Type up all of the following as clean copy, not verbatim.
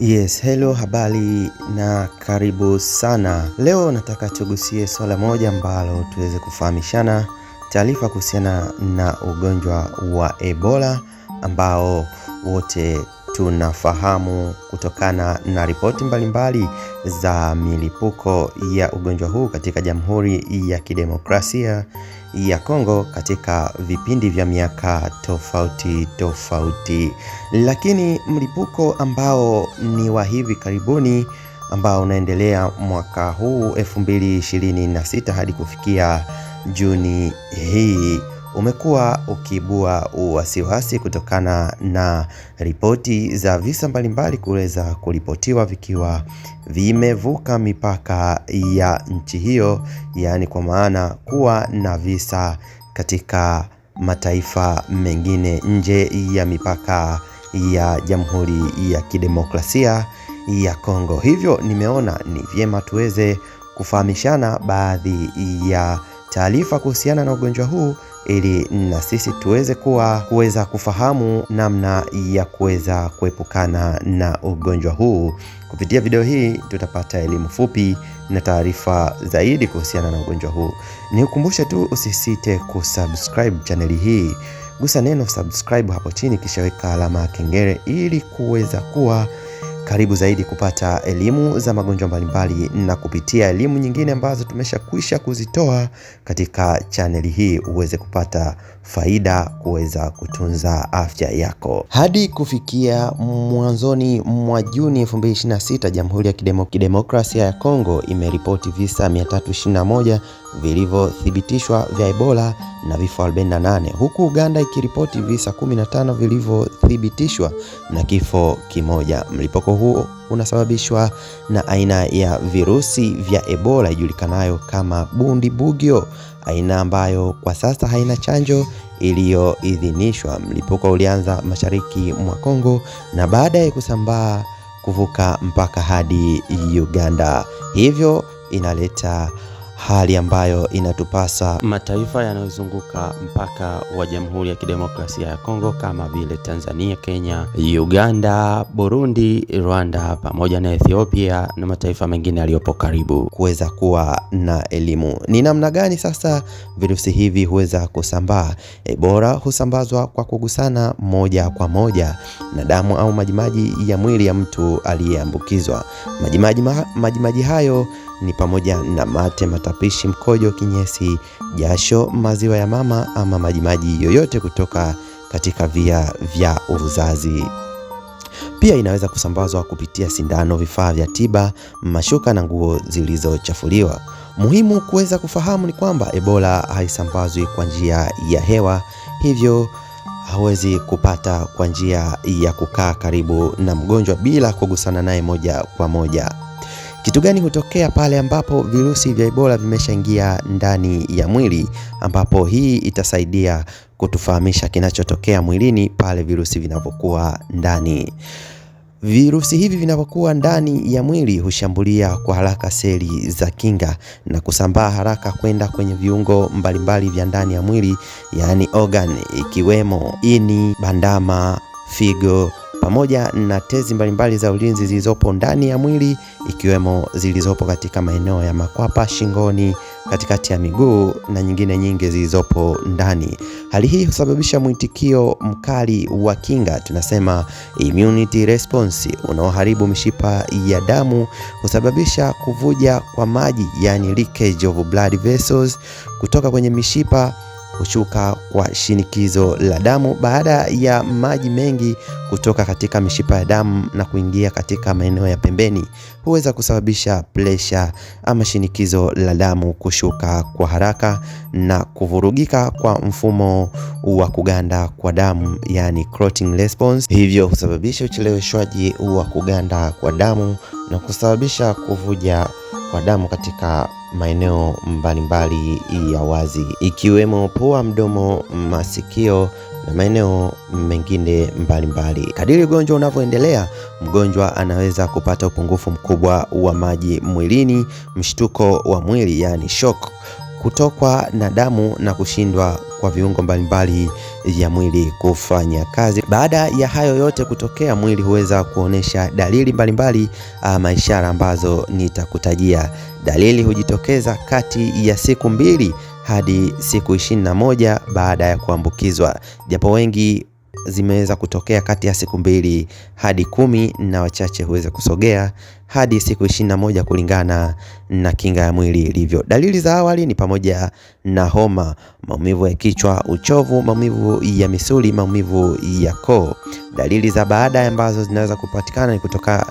Yes, hello, habari na karibu sana. Leo nataka tugusie swala moja ambalo tuweze kufahamishana taarifa kuhusiana na ugonjwa wa Ebola ambao wote tunafahamu kutokana na ripoti mbalimbali za milipuko ya ugonjwa huu katika Jamhuri ya Kidemokrasia ya Kongo katika vipindi vya miaka tofauti. Lakini mlipuko ambao ni wa hivi karibuni ambao unaendelea mwaka huu 2026 hadi kufikia Juni hii umekuwa ukiibua wasiwasi kutokana na ripoti za visa mbalimbali kuweza kuripotiwa vikiwa vimevuka mipaka ya nchi hiyo, yaani kwa maana kuwa na visa katika mataifa mengine nje ya mipaka ya Jamhuri ya Kidemokrasia ya Kongo. Hivyo nimeona ni vyema tuweze kufahamishana baadhi ya taarifa kuhusiana na ugonjwa huu ili na sisi kuweza kufahamu namna ya kuweza kuepukana na ugonjwa huu. Kupitia video hii tutapata elimu fupi na taarifa zaidi kuhusiana na ugonjwa huu. Nikukumbushe tu usisite kusubscribe chaneli hii. Gusa neno subscribe hapo chini kisha weka alama ya kengele ili kuweza kuwa karibu zaidi kupata elimu za magonjwa mbalimbali na kupitia elimu nyingine ambazo tumeshakwisha kuzitoa katika chaneli hii uweze kupata faida kuweza kutunza afya yako. Hadi kufikia mwanzoni mwa Juni 2026, Jamhuri ya Kidemokrasia ya Kongo imeripoti visa 321 vilivyothibitishwa vya Ebola na vifo 48, huku Uganda ikiripoti visa 15 vilivyothibitishwa na kifo kimoja. Mlipuko huu unasababishwa na aina ya virusi vya Ebola ijulikanayo kama Bundibugyo, aina ambayo kwa sasa haina chanjo iliyoidhinishwa. Mlipuko ulianza mashariki mwa Kongo na baadaye kusambaa kuvuka mpaka hadi Uganda. Hivyo inaleta hali ambayo inatupasa mataifa yanayozunguka mpaka wa Jamhuri ya Kidemokrasia ya Kongo kama vile Tanzania, Kenya, Uganda, Burundi, Rwanda pamoja na Ethiopia na mataifa mengine yaliyopo karibu kuweza kuwa na elimu. Ni namna gani sasa virusi hivi huweza kusambaa? Ebola husambazwa kwa kugusana moja kwa moja na damu au majimaji ya mwili ya mtu aliyeambukizwa. Majimaji hayo ni pamoja na mate, matapishi, mkojo, kinyesi, jasho, maziwa ya mama ama majimaji yoyote kutoka katika via vya uzazi. Pia inaweza kusambazwa kupitia sindano, vifaa vya tiba, mashuka na nguo zilizochafuliwa. Muhimu kuweza kufahamu ni kwamba Ebola haisambazwi kwa njia ya hewa, hivyo hawezi kupata kwa njia ya kukaa karibu na mgonjwa bila kugusana naye moja kwa moja. Kitu gani hutokea pale ambapo virusi vya Ebola vimeshaingia ndani ya mwili, ambapo hii itasaidia kutufahamisha kinachotokea mwilini pale virusi vinapokuwa ndani. Virusi hivi vinapokuwa ndani ya mwili hushambulia kwa haraka seli za kinga na kusambaa haraka kwenda kwenye viungo mbalimbali vya ndani ya mwili, yaani organ, ikiwemo ini, bandama, figo pamoja na tezi mbalimbali za ulinzi zilizopo ndani ya mwili, ikiwemo zilizopo katika maeneo ya makwapa, shingoni, katikati ya miguu na nyingine nyingi zilizopo ndani. Hali hii husababisha mwitikio mkali wa kinga, tunasema immunity response, unaoharibu mishipa ya damu, husababisha kuvuja kwa maji, yani leakage of blood vessels, kutoka kwenye mishipa kushuka kwa shinikizo la damu. Baada ya maji mengi kutoka katika mishipa ya damu na kuingia katika maeneo ya pembeni, huweza kusababisha pressure ama shinikizo la damu kushuka kwa haraka na kuvurugika kwa mfumo wa kuganda kwa damu, yani clotting response. Hivyo husababisha ucheleweshwaji wa kuganda kwa damu na kusababisha kuvuja kwa damu katika maeneo mbalimbali ya wazi, ikiwemo pua, mdomo, masikio na maeneo mengine mbalimbali. Kadiri ugonjwa unavyoendelea, mgonjwa anaweza kupata upungufu mkubwa wa maji mwilini, mshtuko wa mwili yani shock, kutokwa na damu na kushindwa kwa viungo mbalimbali vya mwili kufanya kazi. Baada ya hayo yote kutokea, mwili huweza kuonesha dalili mbalimbali ama ishara ambazo nitakutajia. Dalili hujitokeza kati ya siku 2 hadi siku 21 baada ya kuambukizwa, japo wengi zimeweza kutokea kati ya siku 2 hadi 10 na wachache huweza kusogea hadi siku 21 kulingana na kinga ya mwili ilivyo. Dalili za awali ni pamoja na homa, maumivu ya kichwa, uchovu, maumivu ya misuli, maumivu ya koo. Dalili za baada ambazo zinaweza kupatikana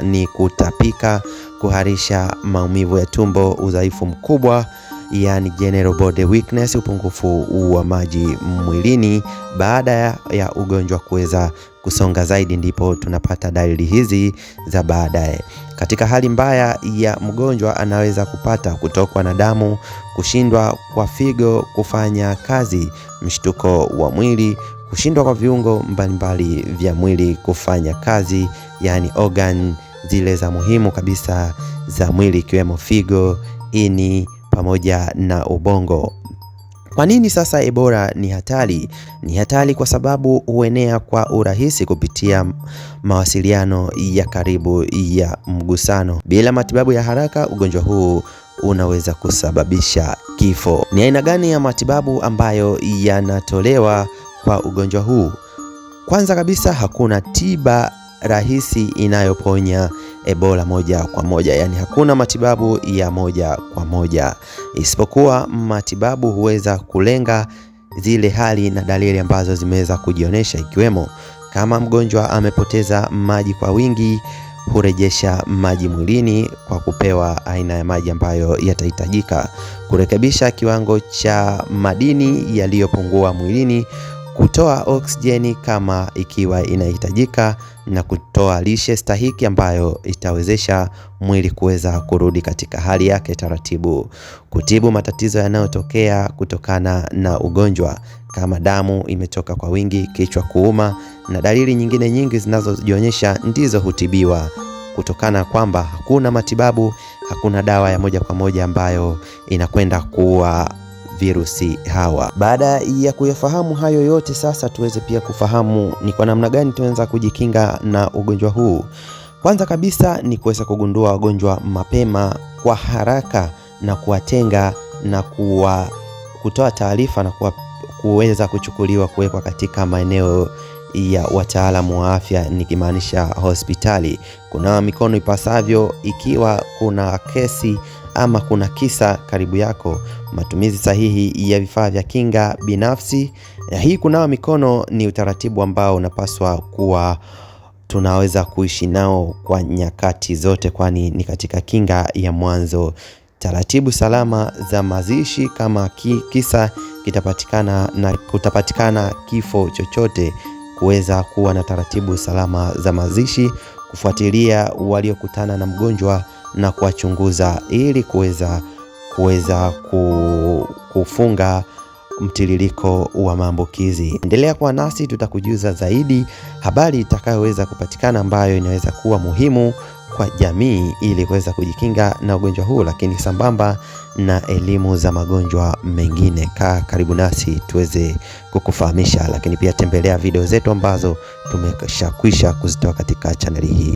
ni kutapika, kuharisha, maumivu ya tumbo, udhaifu mkubwa, yani general body weakness, upungufu wa maji mwilini. Baada ya ugonjwa kuweza kusonga zaidi, ndipo tunapata dalili hizi za baadaye. Katika hali mbaya ya mgonjwa anaweza kupata kutokwa na damu, kushindwa kwa figo kufanya kazi, mshtuko wa mwili, kushindwa kwa viungo mbalimbali vya mwili kufanya kazi, yani organ zile za muhimu kabisa za mwili ikiwemo figo, ini pamoja na ubongo. Kwa nini sasa Ebola ni hatari? Ni hatari kwa sababu huenea kwa urahisi kupitia mawasiliano ya karibu ya mgusano. Bila matibabu ya haraka, ugonjwa huu unaweza kusababisha kifo. Ni aina gani ya matibabu ambayo yanatolewa kwa ugonjwa huu? Kwanza kabisa, hakuna tiba rahisi inayoponya Ebola moja kwa moja, yani hakuna matibabu ya moja kwa moja, isipokuwa matibabu huweza kulenga zile hali na dalili ambazo zimeweza kujionyesha, ikiwemo kama mgonjwa amepoteza maji kwa wingi, hurejesha maji mwilini kwa kupewa aina ya maji ambayo yatahitajika, kurekebisha kiwango cha madini yaliyopungua mwilini, kutoa oksijeni kama ikiwa inahitajika, na kutoa lishe stahiki ambayo itawezesha mwili kuweza kurudi katika hali yake taratibu, kutibu matatizo yanayotokea kutokana na ugonjwa kama damu imetoka kwa wingi, kichwa kuuma na dalili nyingine nyingi zinazojionyesha, ndizo hutibiwa kutokana kwamba hakuna matibabu, hakuna dawa ya moja kwa moja ambayo inakwenda kuua virusi hawa. Baada ya kuyafahamu hayo yote, sasa tuweze pia kufahamu ni kwa namna gani tunaweza kujikinga na ugonjwa huu. Kwanza kabisa ni kuweza kugundua wagonjwa mapema kwa haraka na kuwatenga na kutoa taarifa na kuweza kuchukuliwa kuwekwa katika maeneo ya wataalamu wa afya, nikimaanisha hospitali. Kunawa mikono ipasavyo ikiwa kuna kesi ama kuna kisa karibu yako. Matumizi sahihi ya vifaa vya kinga binafsi. Hii kunawa mikono ni utaratibu ambao unapaswa kuwa tunaweza kuishi nao kwa nyakati zote, kwani ni katika kinga ya mwanzo. Taratibu salama za mazishi kama kisa kitapatikana na kutapatikana kifo chochote, kuweza kuwa na taratibu salama za mazishi, kufuatilia waliokutana na mgonjwa na kuwachunguza ili kuweza kufunga mtiririko wa maambukizi. Endelea kuwa nasi, tutakujuza zaidi habari itakayoweza kupatikana ambayo inaweza kuwa muhimu kwa jamii ili kuweza kujikinga na ugonjwa huu, lakini sambamba na elimu za magonjwa mengine. Karibu nasi tuweze kukufahamisha, lakini pia tembelea video zetu ambazo tumeshakwisha kuzitoa katika chaneli hii.